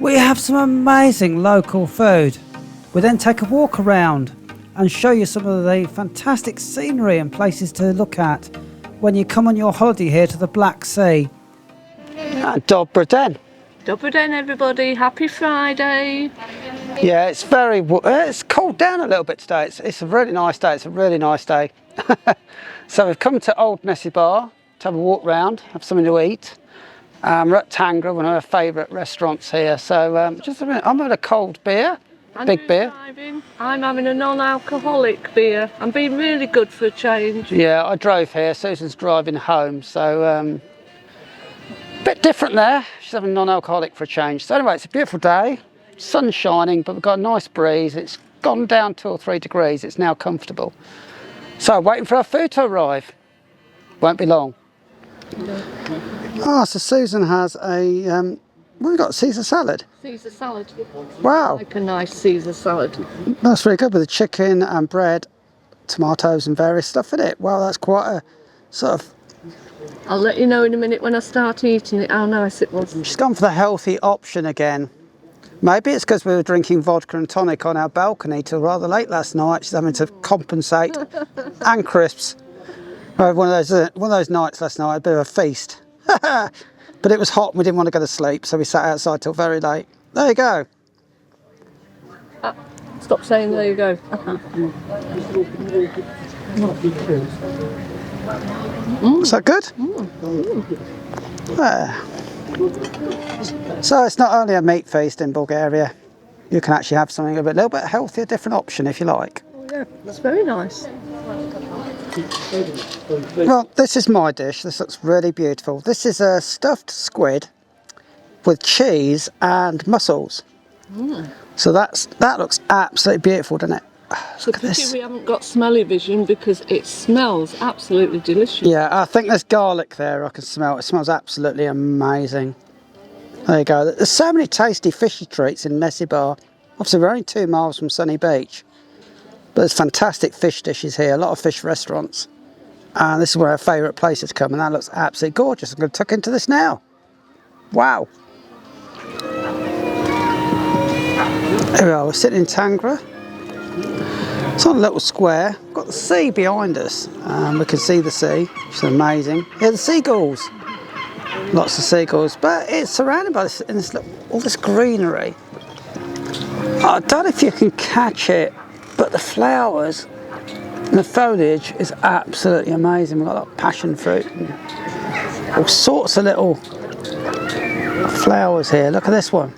We have some amazing local food. We then take a walk around and show you some of the fantastic scenery and places to look at when you come on your holiday here to the Black Sea. Dobra den. Dobra den, everybody. Happy Friday. Yeah, it's cooled down a little bit today. It's a really nice day. It's a really nice day. So we've come to Old Nessebar to have a walk round, have something to eat. We're at Tangra, one of our favourite restaurants here. So just a minute, I'm having a cold beer, big beer. Driving. I'm having a non-alcoholic beer. I'm being really good for a change. Yeah, I drove here. Susan's driving home, so bit different there. She's having non-alcoholic for a change. So anyway, it's a beautiful day. Sun's shining, but we've got a nice breeze. It's gone down 2 or 3 degrees. It's now comfortable. So waiting for our food to arrive. Won't be long. So Susan has a, we've got Caesar salad. Caesar salad. Wow. I like a nice Caesar salad. That's really good with the chicken and bread, tomatoes and various stuff in it. Wow, that's quite a sort of... I'll let you know in a minute when I start eating it how nice it was. She's gone for the healthy option again. Maybe it's because we were drinking vodka and tonic on our balcony till rather late last night. She's having to compensate. And crisps. One of those nights last night, a bit of a feast. But it was hot and we didn't want to go to sleep, so we sat outside till very late. There you go. Stop saying there you go. Is that good? There. So it's not only a meat feast in Bulgaria, you can actually have something a little bit healthier, different option if you like. Oh yeah, that's very nice. Well, this is my dish. This looks really beautiful. This is a stuffed squid with cheese and mussels. So that looks absolutely beautiful, doesn't it? So pity we haven't got smelly vision because it smells absolutely delicious. Yeah, I think there's garlic there. I can smell it. It smells absolutely amazing. There you go. There's so many tasty fishy treats in Nessebar. Obviously, we're only 2 miles from Sunny Beach. But there's fantastic fish dishes here, a lot of fish restaurants. And this is one of our favourite places to come, and that looks absolutely gorgeous. I'm going to tuck into this now. Wow. Here we are, we're sitting in Tangra. It's on a little square. We've got the sea behind us. We can see the sea, which is amazing. Here are the seagulls. Lots of seagulls, but it's surrounded by all this greenery. I don't know if you can catch it, but the flowers and the foliage is absolutely amazing. We've got like passion fruit and all sorts of little flowers here. Look at this one.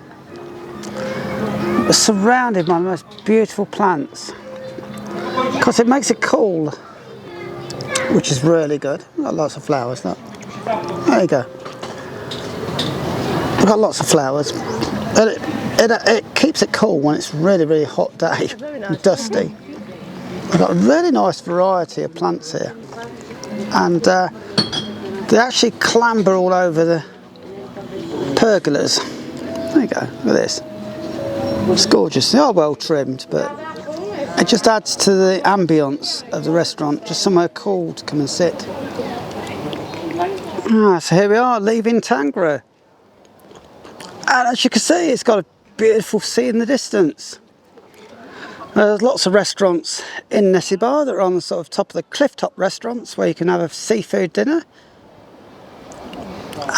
We're surrounded by the most beautiful plants because it makes it cool, which is really good. We've got lots of flowers. Look. There you go. We've got lots of flowers. It keeps it cool when it's really, really hot day, and dusty. We've got a really nice variety of plants here. And they actually clamber all over the pergolas. There you go, look at this. It's gorgeous. They are well trimmed, but it just adds to the ambience of the restaurant. Just somewhere cool to come and sit. So here we are, leaving Tangra. And as you can see, it's got a beautiful sea in the distance. There's lots of restaurants in Nessebar that are on the sort of top of the cliff top restaurants where you can have a seafood dinner.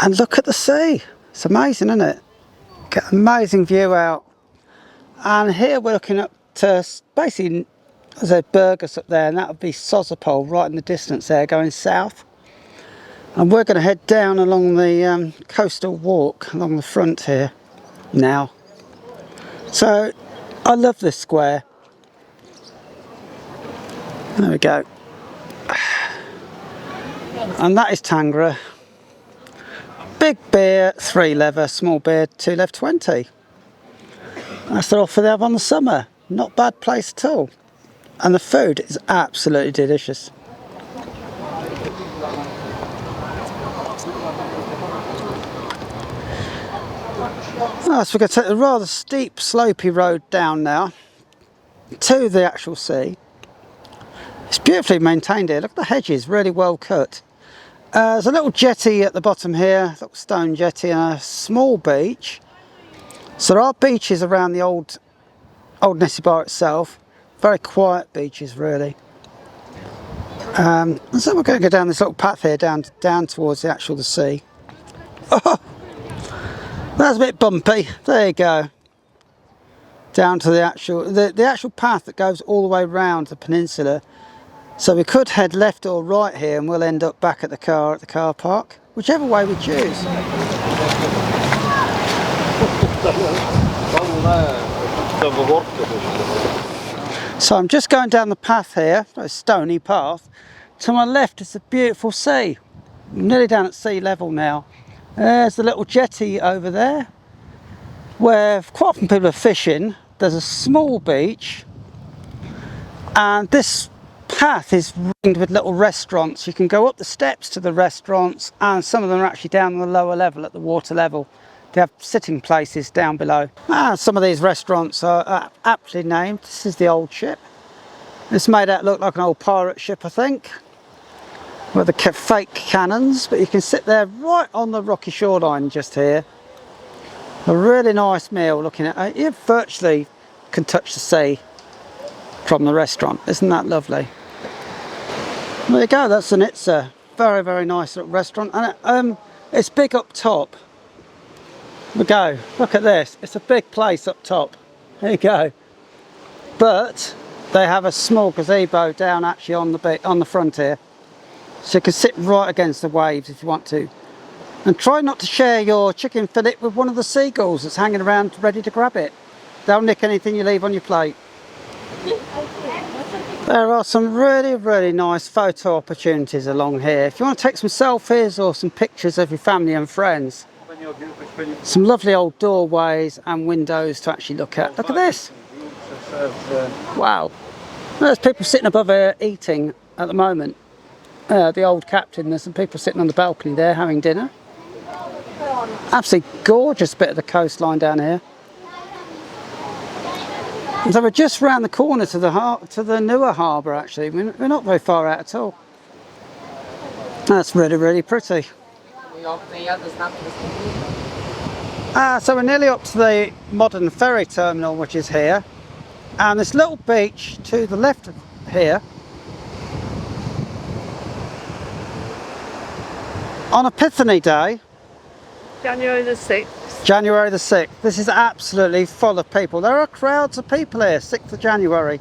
And look at the sea. It's amazing, isn't it? Get an amazing view out. And here we're looking up to basically, there's Burgos up there, and that would be Sozopol right in the distance there going south. And we're going to head down along the coastal walk along the front here now. So I love this square. There we go. And that is Tangra. Big beer, 3 leva, small beer, 2 lev 20. That's the offer they have on the summer. Not bad place at all. And the food is absolutely delicious. So we're going to take a rather steep, slopey road down now to the actual sea. It's beautifully maintained here. Look at the hedges, really well cut. There's a little jetty at the bottom here, a little stone jetty, and a small beach. So there are beaches around the old Nessebar itself. Very quiet beaches, really. So we're going to go down this little path here, down towards the sea. Oh, that's a bit bumpy. There you go. Down to the actual path that goes all the way around the peninsula. So we could head left or right here, and we'll end up back at the car park, whichever way we choose. So I'm just going down the path here, a stony path. To my left is the beautiful sea. I'm nearly down at sea level now. There's the little jetty over there, where quite often people are fishing. There's a small beach, and this path is ringed with little restaurants. You can go up the steps to the restaurants, and some of them are actually down on the lower level at the water level. They have sitting places down below. Some of these restaurants are aptly named. This is the old ship. It's made out to look like an old pirate ship, I think, with the fake cannons, but you can sit there right on the rocky shoreline just here. A really nice meal looking at it. You virtually can touch the sea from the restaurant. Isn't that lovely? There you go, that's the Nitsa. Very, very nice little restaurant. And it's big up top. There we go, look at this. It's a big place up top. There you go. But they have a small gazebo down actually on the front here. So you can sit right against the waves if you want to. And try not to share your chicken fillet with one of the seagulls that's hanging around ready to grab it. They'll nick anything you leave on your plate. There are some really, really nice photo opportunities along here. If you want to take some selfies or some pictures of your family and friends. Some lovely old doorways and windows to actually look at. Look at this. Wow. There's people sitting above here eating at the moment. The old captain, there's some people sitting on the balcony there having dinner. Absolutely gorgeous bit of the coastline down here. And so we're just round the corner to the newer harbour actually. We're not very far out at all. That's really, really pretty. So we're nearly up to the modern ferry terminal, which is here. And this little beach to the left of here, on Epiphany Day, January the 6th. January the 6th. This is absolutely full of people. There are crowds of people here, 6th of January.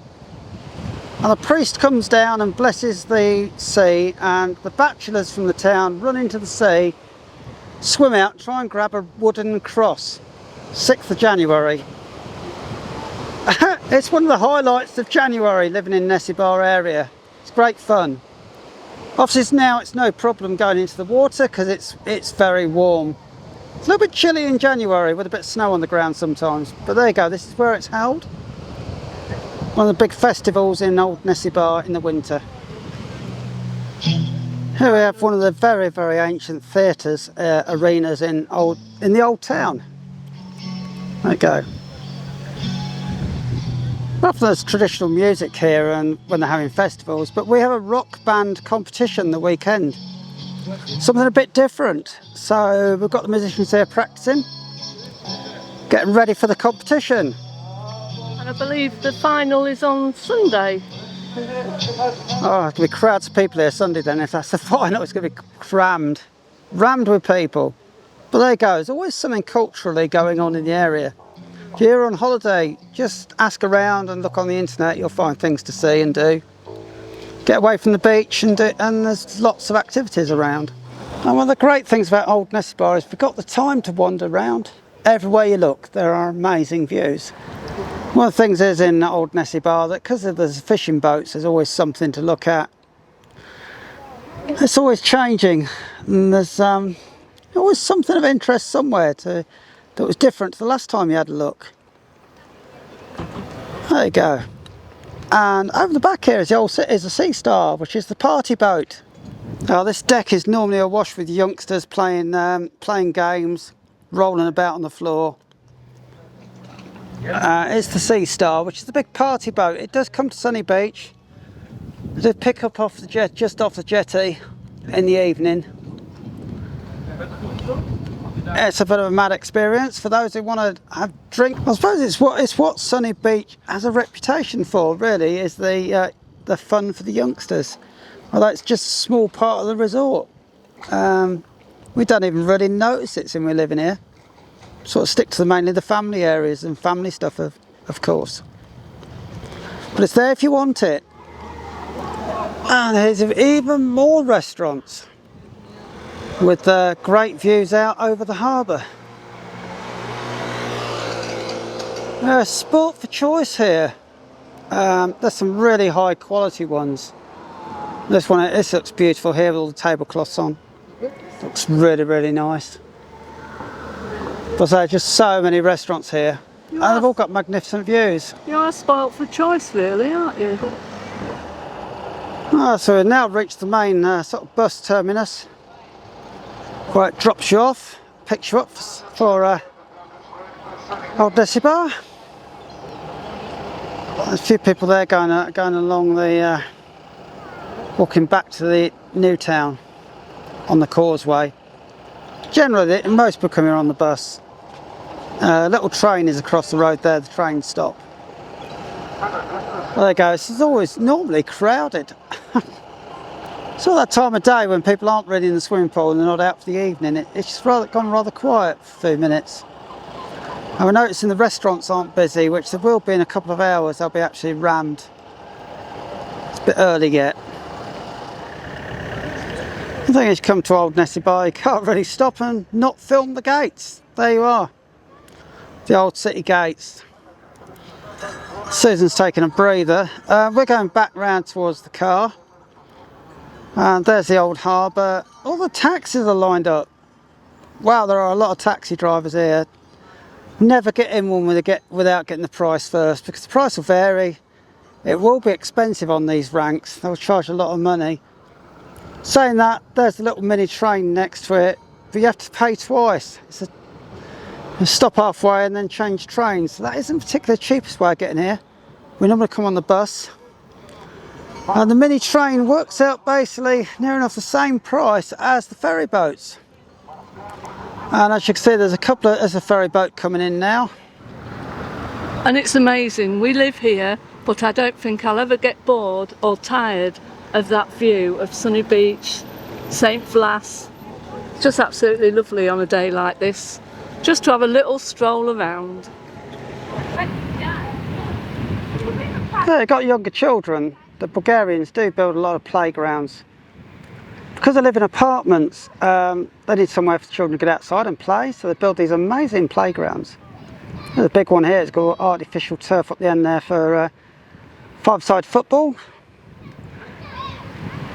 And the priest comes down and blesses the sea, and the bachelors from the town run into the sea, swim out, try and grab a wooden cross. 6th of January. It's one of the highlights of January living in Nessebar area. It's great fun. Obviously now it's no problem going into the water because it's very warm. It's a little bit chilly in January with a bit of snow on the ground sometimes, but there you go, this is where it's held. One of the big festivals in old Nessebar in the winter. Here we have one of the very, very ancient theatres, arenas in the old town. There you go. Often there's traditional music here and when they're having festivals, but we have a rock band competition the weekend. Something a bit different. So we've got the musicians here practicing, getting ready for the competition. And I believe the final is on Sunday. Oh, there'll be crowds of people here Sunday then. If that's the final, it's going to be rammed with people. But there you go, there's always something culturally going on in the area. If you're on holiday, just ask around and look on the internet, you'll find things to see and do. Get away from the beach and there's lots of activities around. And one of the great things about old Nessebar is we've got the time to wander around. Everywhere you look, there are amazing views. One of the things is in old Nessebar that because there's fishing boats, there's always something to look at. It's always changing, and there's always something of interest somewhere that was different to the last time you had a look. There you go. And over the back here is a Sea Star, which is the party boat. Now this deck is normally awash with youngsters playing games, rolling about on the floor. It's the Sea Star, which is the big party boat. It does come to Sunny Beach. It does pick up just off the jetty in the evening. It's a bit of a mad experience for those who want to have drink. I suppose it's what Sunny Beach has a reputation for, really, is the fun for the youngsters. Although it's just a small part of the resort. We don't even really notice it when we're living here. Sort of stick to mainly the family areas and family stuff, of course. But it's there if you want it. And there's even more restaurants with great views out over the harbour. Sport for choice here. There's some really high quality ones. This looks beautiful here with all the tablecloths on. Looks really, really nice. But there's just so many restaurants here. And they've all got magnificent views. You are spoilt for choice, really, aren't you? So we've now reached the main sort of bus terminus, where it drops you off, picks you up for old Nessebar. There's a few people there going along the, walking back to the new town on the causeway. Generally, most people come here on the bus. A little train is across the road there, the train stop. Well, there you go, this is always normally crowded. It's all that time of day when people aren't really in the swimming pool and they're not out for the evening. It's just gone rather quiet for a few minutes. And we're noticing the restaurants aren't busy, which there will be in a couple of hours. They'll be actually rammed. It's a bit early yet. The thing is, you come to old Nessebar, you can't really stop and not film the gates. There you are. The old city gates. Susan's taking a breather. We're going back round towards the car. And there's the old harbour. All the taxis are lined up. Wow, there are a lot of taxi drivers here. Never get in one without getting the price first, because the price will vary. It will be expensive on these ranks. They'll charge a lot of money. Saying that, there's a little mini train next to it, but you have to pay twice. You stop halfway and then change trains. So that isn't particularly the cheapest way of getting here. We normally come on the bus. And the mini train works out basically near enough the same price as the ferry boats. And as you can see, there's a ferry boat coming in now. And it's amazing. We live here, but I don't think I'll ever get bored or tired of that view of Sunny Beach, St. Vlas. It's just absolutely lovely on a day like this, just to have a little stroll around. Yeah, you've got younger children. The Bulgarians do build a lot of playgrounds. Because they live in apartments, they need somewhere for children to get outside and play, so they build these amazing playgrounds. There's a big one here, it's got artificial turf up the end there for five-side football.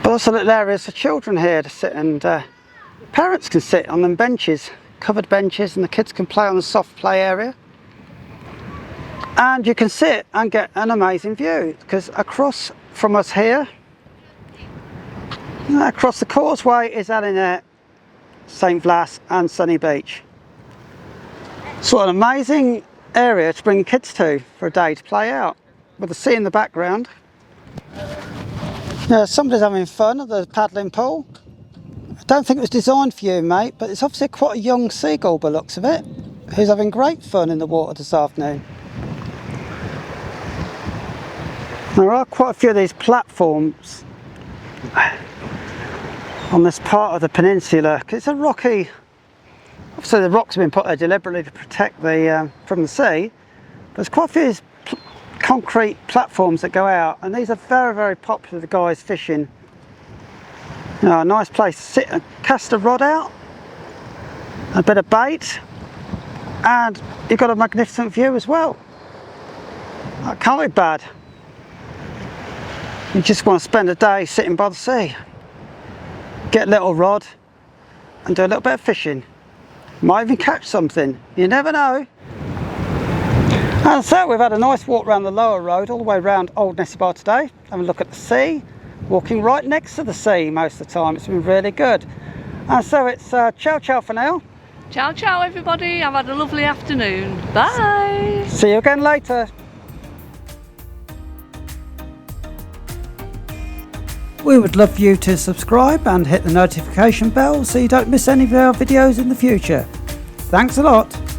But also little areas for children here to sit, and parents can sit on them benches, covered benches, and the kids can play on the soft play area. And you can sit and get an amazing view, because across from us here, across the causeway is Alenet, St. Vlas and Sunny Beach. So an amazing area to bring your kids to for a day to play out, with the sea in the background. Yeah, somebody's having fun at the paddling pool. I don't think it was designed for you, mate, but it's obviously quite a young seagull by the looks of it, who's having great fun in the water this afternoon. There are quite a few of these platforms on this part of the peninsula, because it's a rocky, obviously the rocks have been put there deliberately to protect from the sea. There's quite a few of these concrete platforms that go out, and these are very, very popular with the guys fishing. You know, a nice place to sit and cast a rod out, a bit of bait, and you've got a magnificent view as well. That can't be bad. You just want to spend a day sitting by the sea, get a little rod and do a little bit of fishing. Might even catch something, you never know. And so we've had a nice walk around the lower road all the way around Old Nessebar today, having a look at the sea, walking right next to the sea most of the time. It's been really good. And so it's ciao ciao for now. Ciao ciao everybody, I've had a lovely afternoon. Bye! See you again later. We would love for you to subscribe and hit the notification bell so you don't miss any of our videos in the future. Thanks a lot.